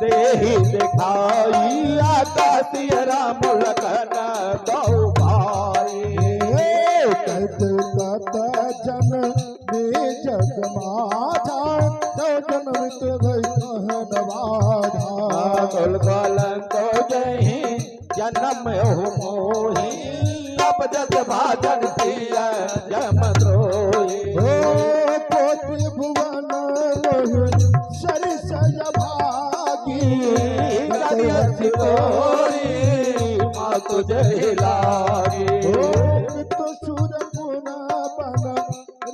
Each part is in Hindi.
देहि दिखाई आकाशीय राम लखन दो भाई। कहते कत जन में जग माझा जो जन्मित भई कहन बाधा। कलंको जही जन्म हो मोही अब जस भाजन प्रिय जम द्रोही। कोटि भुवन रोहि सरिसय भागी माँ तुझे लागी। तो सुर पुन बन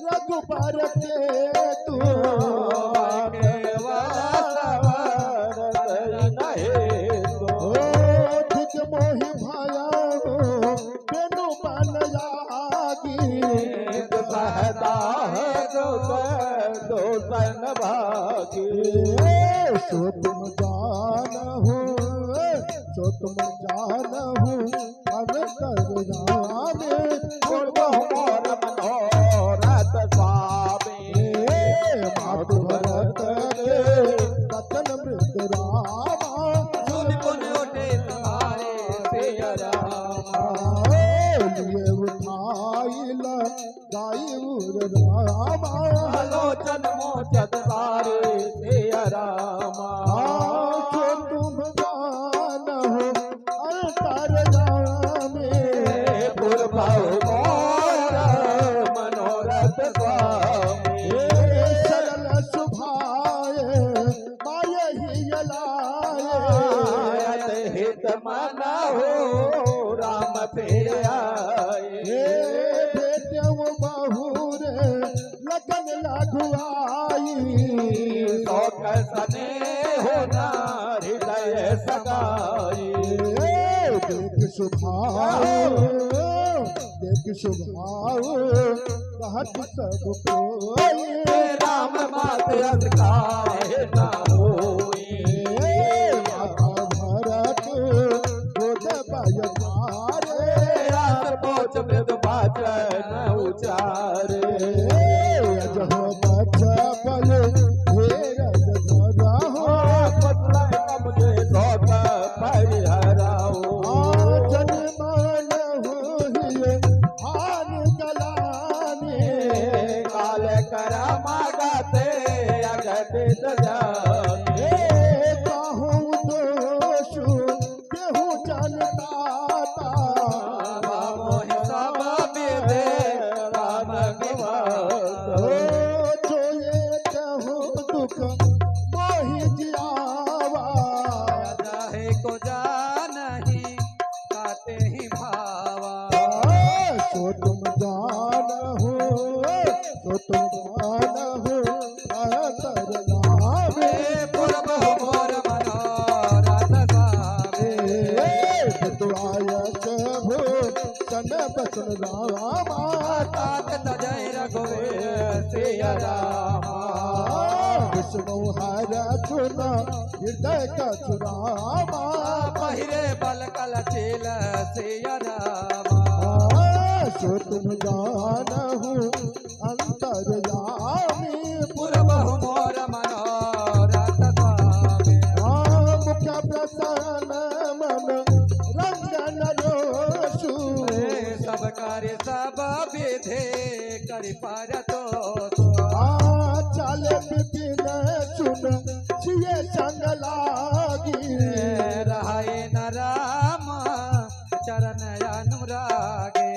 रघुबर के तू धिक मोहि भाया बेनु बन लागी। सहता है दोसन भागी। सो तुम जानहु सो तुम जानहु अंतर जामे मोर मनोरथ स्वामी। मातु भरत के कथन मृत रामा सुन पुन उठे तुम्हारे सिय रामा। लिए उठाइल गाई उर रामा लोचन मोचन तारे सिय रामा। सो तुम जानहु अंतर जामे पूर्व मनोरथ स्वामी। सरल सुभाए माय ही आयत हित मना हो राम पे आए। बेटव बहुर लगन लघुआई शौक सने हो हृदय सगाई। देख सुभाओ देख सुभाओ कहत सब कोई राम मात अस काहे न होई। माता भरत गोद पाय तारे रात पहुँच मृद वाचन उचारे। अजह बच बल धीरज धरहु मुझे शौक परिहराओ। जन मन होइए हान गलानी काल करा मागते अगतित जाने। कहूँ दोषु केहू जनता मोहि सब विधे राम विवाद। जो ये कहूँ दुख मोहि जियावा जाहे को जानहि काते ही भावा। सो तुम जानहु सो तुम जानहु अंतर जामे पूर्व मोर मनोरथ स्वामी। दुआयस भो सन बसन रामा तात तजय रघुवीर सिय रामा। विष्णु हर चुन हृदय का चुरामा पहिरे बल कल चेल सिय रामा। सो तुम जानहु अंतर जामी पूर्व मोर मनोरथ स्वामी। मुख प्रसन्न मन रंजन रोषु सब कार्य सब विधे करि पर तो। चल बिपिन सुन सिए संग लागी रहाए न राम चरण अनुरागे।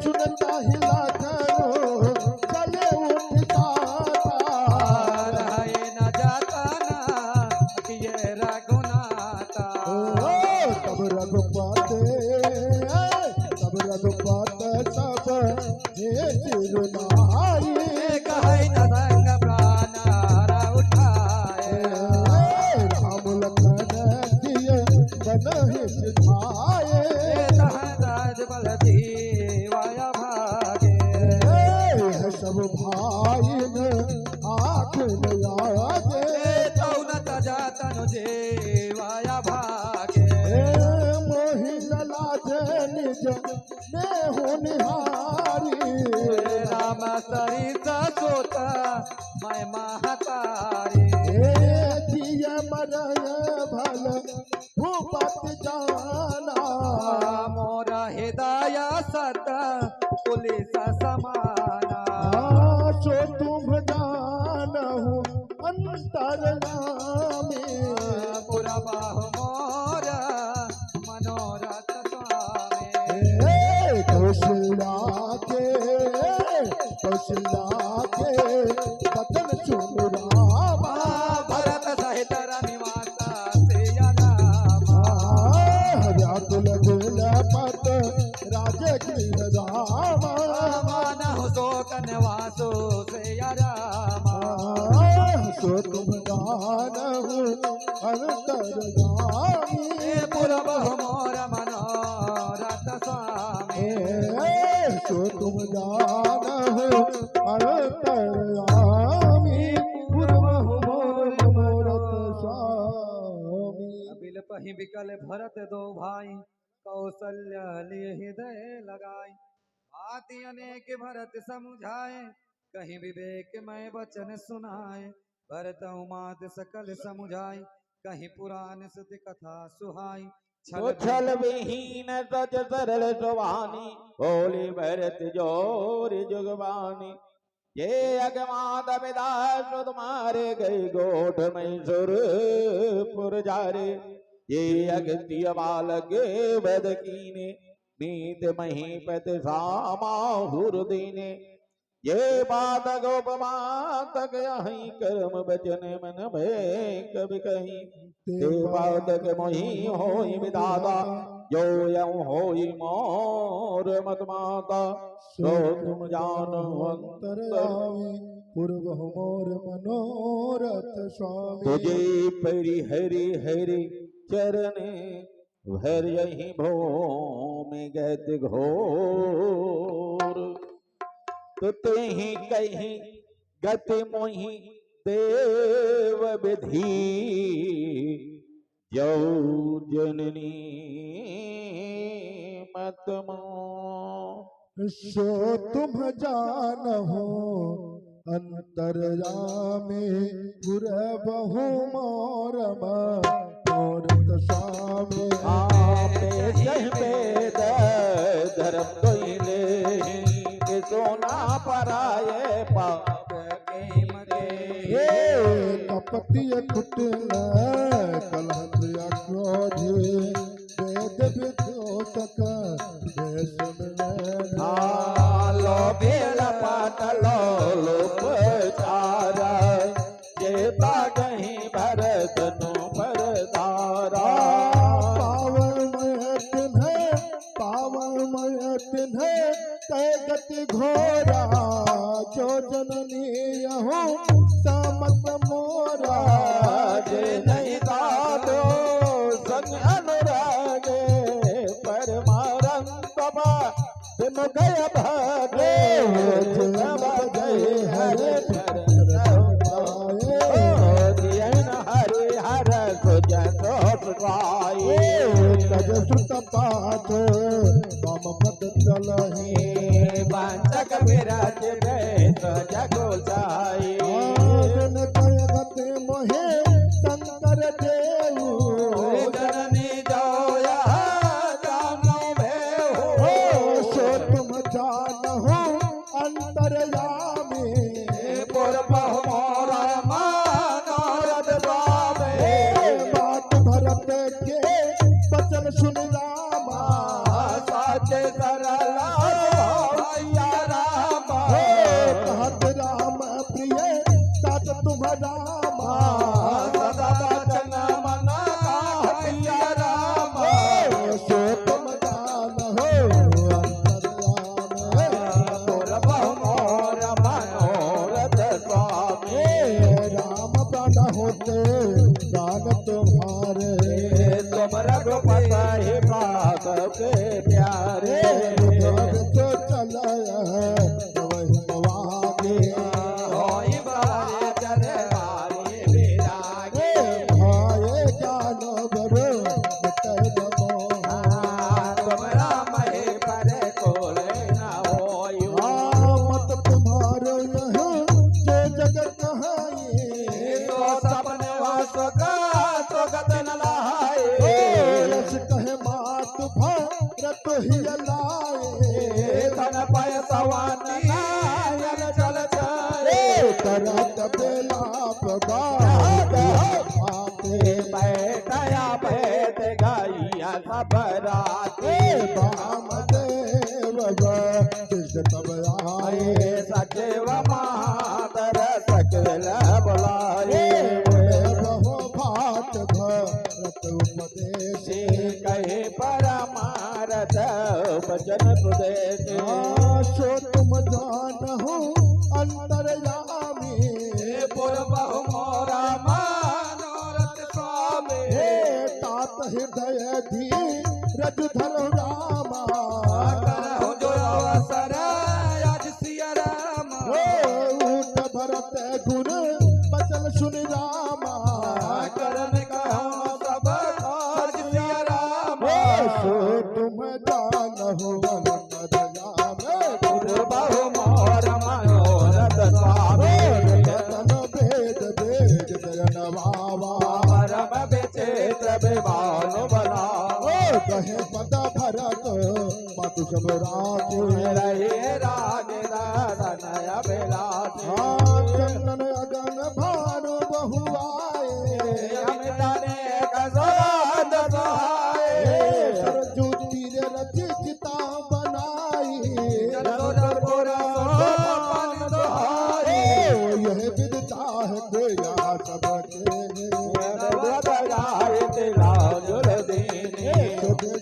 सुनता ही लाखनो चले उठता रहाए न जाता न किए रघुनाथा। तब रघुपत सब हे चिरुनाई कहे न संग प्राण उठाए। राम लखन दिए बन ही सिधाए राज बल जीवाया भागे। सब भाई ने आँख लागे तौ न तजा तनु जीवाया भागे। मोहि लाजे निज ने हो निहारी राम सरिस सोत मैं महतारी। जिय पर भल भूपति जाना। मोरा हृदय सत पुलिस समाना। सो तुम जानहु अंतरयामी। पुरबाहु मोर मनोरथ स्वामी। कौशल्या के बचन सुन रामा। भरत सहित रनिवास सिया रामा। व्याकुल दिल पत राजगृह रामा। मानहु शोक निवासो सिया रामा। सो तुम जानहु अंतरयामी। पुरबहु मोर मनोरथ स्वामी। सो तुम जानहु अंतरयामी। पुरबहु मोर मनोरथ स्वामी। बिलपहि बिकल भरत दो भाई कौशल्य लिए हृदय लगाए। बाती अनेक भरत समुझाए कहीं विवेक मैं वचन सुनाए। भरत उमाद सकल समुझाई कहीं पुराण सुति कथा सुहाई। छल विहीन सच सरल सुवानी बोली भरत जोर जुगवानी। ये अगमाद विदास तुम्हारे गई गोठ में सुरपुर जारे। ये अगत्य बालक वद कीने नीत महीपत सामाहुर दीने। ये बात गोपमा तक यही कर्म बचन मन में कभी कहीं। ते बातक मोहि होई विदाता जो यम होई मोर मत माता। सो तुम जानो अंतरयामी। पुरबहु मोर मनोरथ स्वामी। तुझे परि हरि हरि चरण भर यही भूमि गत घोर। तुते ही कहीं गति मोहि देव विधि। जो जननी मत मोह। सो तुम जानहु अंतरयामी। पुरबहु मोर मनोरथ स्वामी। आपे जय वेद धर्म कोइले सोना पराये पाप के मरे। कपटिय कुटिल कलह क्रोध वेद विद्योतक लोभे लपाटलो लोपचारा। ये बागही भरत नु परदारा। पावनमय तिन्ह तय गति घोरा। जो जननी यहु समत मोरा। जे नहीं दादो संग अनुरागे परमानंद बा तुम गय भागे। जय हरे हरे हर सुजन तज सुत पाठ मम पद चलहि। वांचक विराज बैठ जगो जाई। दिन कय गति मोहे शंकर देहु। जननी जोया जानो भेहु। सो तुम जानहु अंतरयामी। पुरबहु मोर मनोरथ स्वामी। बात भरत के बचन सुन रामा। साचे सरल भैया रामा। कहत राम प्रिय तात तुम रामा। सदा बचन मन भैया रामा। सो तुम जानहु अंतरयामी। पुरबहु मोर मनोरथ स्वामी। राम प्राण होते प्राण तुम्हारे। तुम रघुपति पास के प्यारे। जो चला वही मवागे। होई बारे चरे मारे विरागे। भाए जानो बरो मिटय मोहा। तुम राम हे पर कोले न होई। मत तुम्हारो यह जो जगत कहाई। तो सपने वास का भरत बेलाप गाते बैठया बैठ गैया सब राते वामदेव वशिष्ठ तब आए सचिव महातर सकल बुलाए बहु भात भरत उपदेश कहे परमारथ भजन प्रदेश सो तुम जानहु अंतरयामी पूर्व मोरा मनोरथ स्वामी तात हृदय धीरज धर रामा करहु जो अवसर आज सिया राम ऊट भरत गुण बचन सुन रामा करन कहूँ सब आज सिया राम सो तुम जानहु अंतरयामी बहु मोर मनोरथ स्वामी तन भेद भेद दयन बाबा परम विचित्र विमान बनाओ कहे पद भरत मातु सब राखे रहे राज दनय बिलासी चंदन अगन भानु बहुआए अमित अनेक सद सहाय सरजू तीर रच चिता बनाई जसोदपुर सोपन दोहाई यह विदता है गया सबके बजाय तिलाजुल दीनी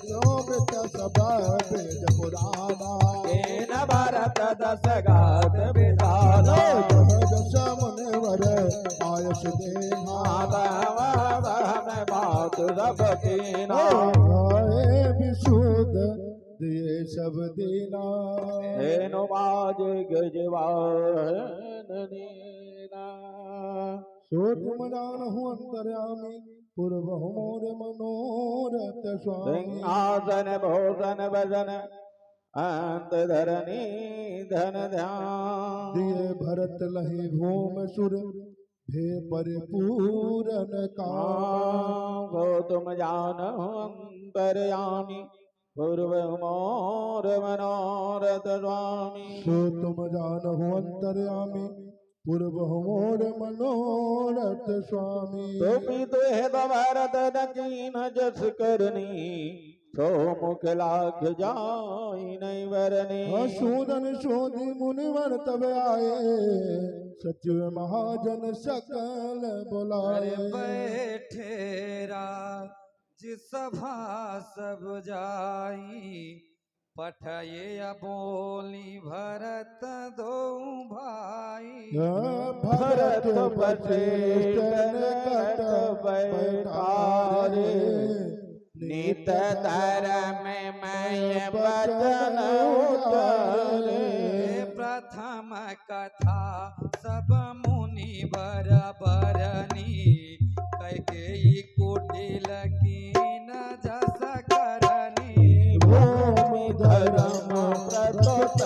सोमृत सब वेद पुराना केन भरत दस गात विधान दश मुनिवर आयुष देना मातु सब कीना विशुद्ध दिए सब दीना हेनु माज गजवाहन नीना सो तुम जानहु अंतर्यामी पूर्व मोर मनोरथ स्वामी सिंहासन भोजन भजन अंत धरनी धन ध्यान दिए भरत लहि भूम सुर भे परिपूरन काम गो तुम जान अंतर्यामी पूर्व मोर मनोरथ स्वामी सो तुम जानहु अंतर्यामी पूर्व मोर मनोरथ स्वामी तो हे भरत दकीन जस करनी सो मुख लाख जाई नहीं वरनी सूदन शोधि मुनिवर तब आए सचिव महाजन सकल अरे बुलाए बैठे राज सभा सब जाई पठये बोली भरत दो भाई भरत वशिष्ठ कट बैठारे नित धर्म मय वचन उतरे प्रथम कथा सब मुनि बरबरनी कैकेयी कुटिल कीन जस करनी भूमि धर्म प्रतुत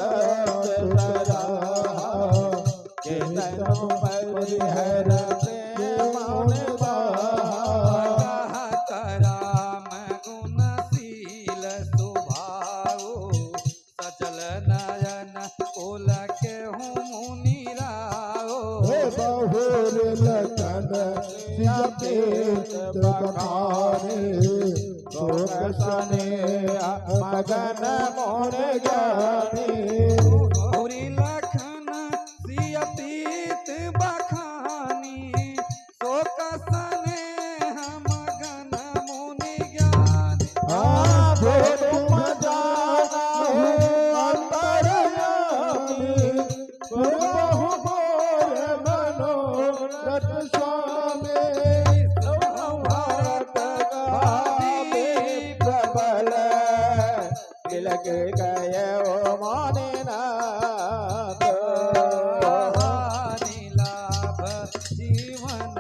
केतन परिहर प्रेम राम गुणशील सुभाओ सचल नयन कुल के हूँ मुनि राओ बहुर लखन बखारे सने मगन मोर ज्ञानी गौरी लखन सिय पीत बखानी शोक सने मगन मुनि ज्ञान तुम जाना अंतर्यामी बहु मोर मनोरथ स्वामी भारत भावी प्रबल तिलक गए ओ माने नाथ हानि लाभ जीवन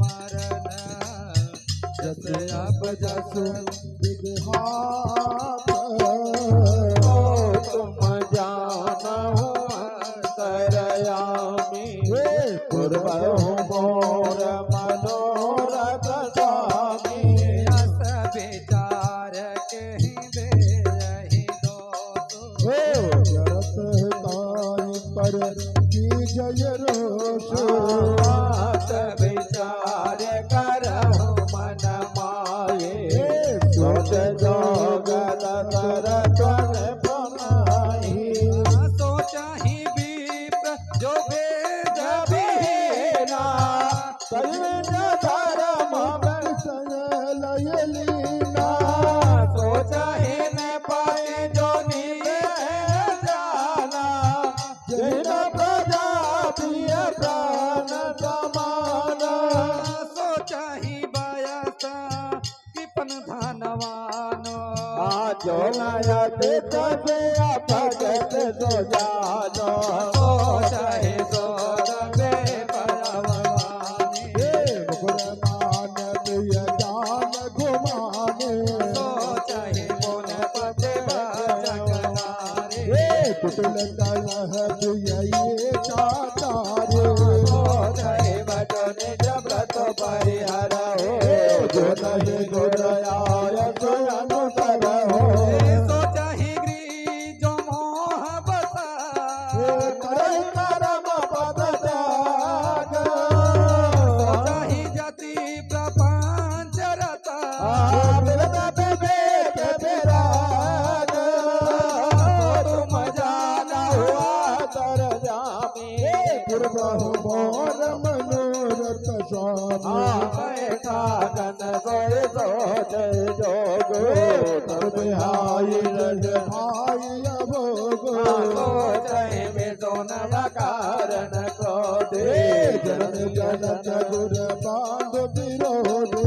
मरण जस अब जस विधात तुम जानहु अंतर्यामी पूर्व मोर मनोरथ स्वामी अस विचार कहीं दे रही दो जरत ताई पर की जय रोष जो माया ते तबे भगत सो जानो सो चाहे सो रबे परवाने मुकुर मान दिय जान घुमाने सो चाहे मोन पते जगदारे कुटिल कलह दिय चाचारे चाहे बटने जब्रत परिहर हो जो नहीं गुरयाय स्वयं कर हो सो चाहे गृह जो मोह बसा करे करम पद त्याग सो चाहे जति प्रपंच रता बिरद विवेक विराग तुम जाना हुआ तर जामे पूर्वहु मोर मनोरथ स्वामी बैठा गन सोए सोच जोग तब बिहाई रज भाई अभोग सो चाहे बेदोन कारण क्रोधे जन जनक गुर बांध विरोधे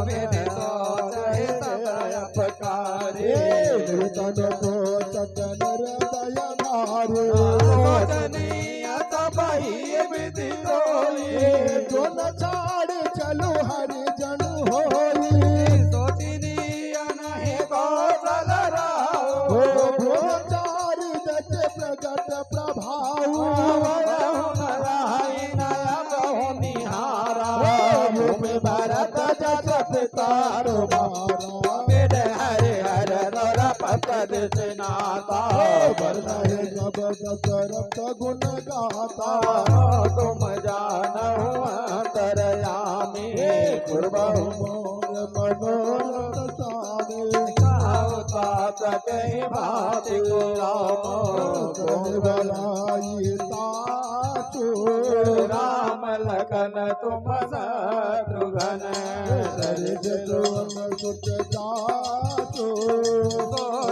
वेद सो चाहे अपकारे तन को सतन हृदय मारे सोचनीय तबही विधि रोई जो न छाड़ चलो हरि जन होई सोचनीय नहीं कौशल राव हो ब्रह्मचार दच प्रगट प्रभाव भरत जगत तारो मारा मेरे हरे हर नर पद नाता है सब दशरथ गुण गाता तुम जानहु अंतरयामी पूर्व मोर मनोरथ सारे कही भाति राम कहे बलाई ताचो राम लखन तुम शत्रुघ्न सरिज तुम सुत जाचो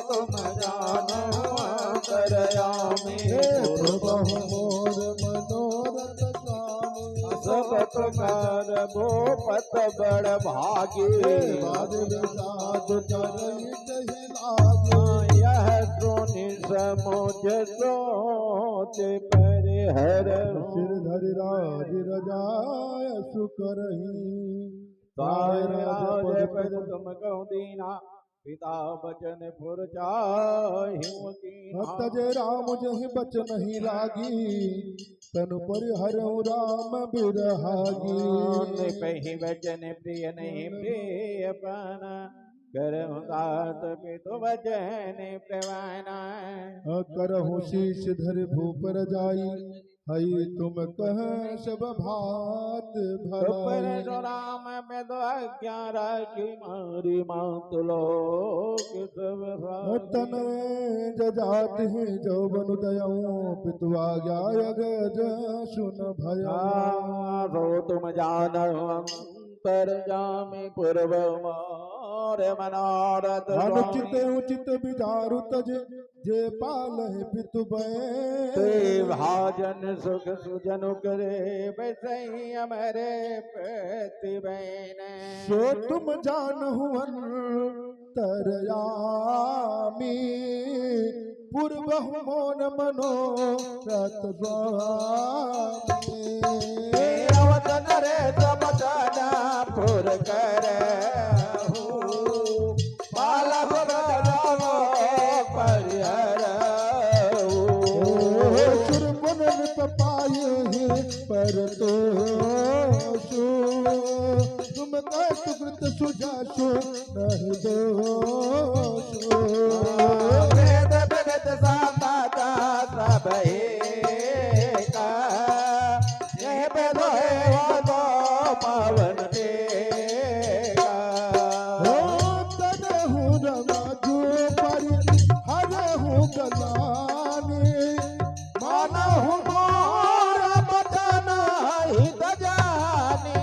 तुम जानहु अंतरयामी बहु मोर मनोरथ स्वामी सब तुम्हार भूपत बड़ भागी बाद साधु चरित ही लागे यह सोनि समुझ सोच परिहर सिर धरि राज रजाय सुकरही राज पद तुम कहु दीना पिता बचन फुर चाहिहु कीना तज राम जहि बच नहीं लागी तनु परिहरऊ राम बिरहागी कहीं वचन प्रिय नहीं प्रिय पन करहु दात पितु वचन प्रवाना करहु शीश धरि भूपर जाई हई तुम कह सब भात पर भराई जो राम में दो आज्ञा राखी मारी मात लोक सब भाई। तन जजात है जो बनु दयाऊं पितु आज्ञा अगज सुन भया रो तुम जानो अंतर जामे पूर्व मोर मनोरथ अनुचित स्वामी। उचित विचारु तज जे पाल है पितु ते बे भाजन सुख सुजनु करे बैसई हमारे प्रति बैन सो तुम जानहु अंतरयामी पूर्वहु मोन मनोरथ स्वामी अवतन रे सब जना पुर कर बालक राम परिहर सुरपुन पाए पर तो तुम का सुकृत सुजासु नहीं दोषो वेद भगत साता सब का यह बेदो है तो पावन देगा तनहु रमाजू पर हरहु गलानी मानहु मोर बचन हित जानी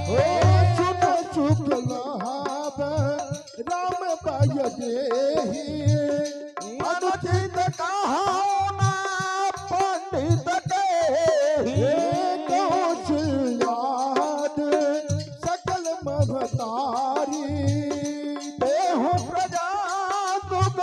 सुन शुक्लाभ राम पाय देहि अनुचित कहो ना पंडित के कौशल्याद सकल मभतारी देहु प्रजा सुख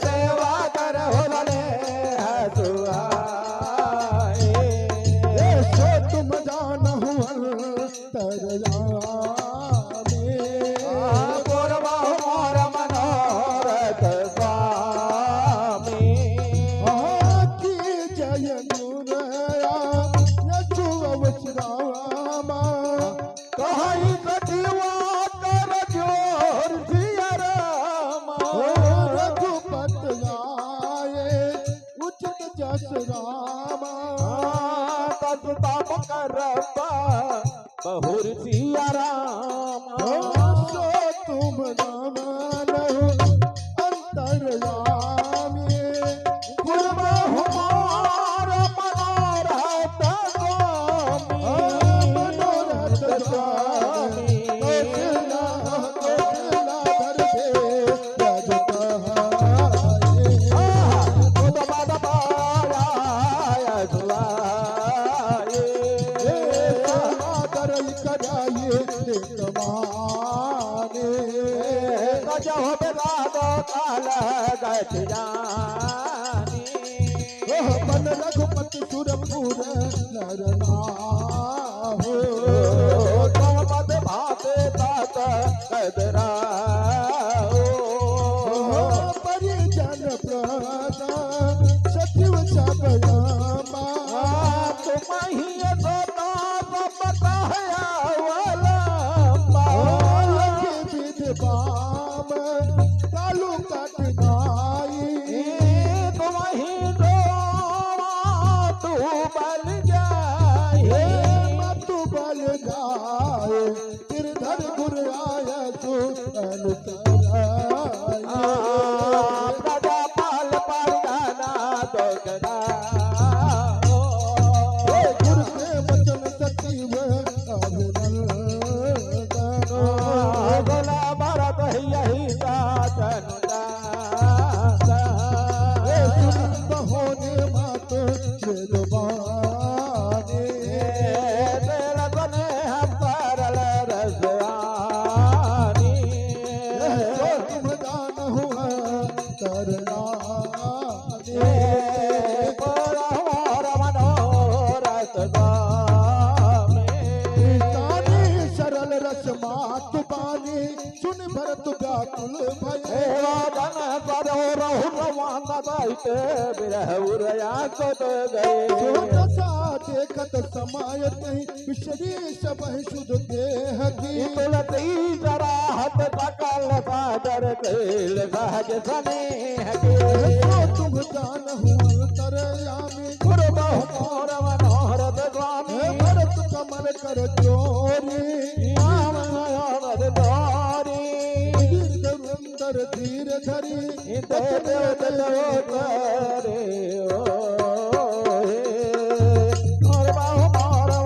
सेवा करहु भले हसुआए तुम जानहु पूर्वहु मोर मनोरथ स्वामी की जय गुरया यशुवश्रामा कहीं सचिवा कर जोर सिया रामा रघुपत आए उचित जस रामा तब तब करबा बहुर सिया रामा सो तुम नाम अंतर्यामी पूर्वहु मोर मनोरथ स्वामी मनोरथ स्वामी कौशला धर दे रज करल कराइए कमाने बन रघुपति सुरपुर नरना हो परिजन प्रदा सचिव सबयामा विध बाम कालू कटनाई मत बल जाए गिरधर गुर आय सु गुर के वचन सचिव अभिनंदन भरत यही होने मात वेदवानी तुम जान हुआ करना सरल रस मात बानी सुन भरत व्याकुल भय दशा देखत समाय नहीं विशरी सब शुद्ध देह की तुम जान हुआ तरयामी भरत कमल कर चोरी अंदर धीर धरी करे ओ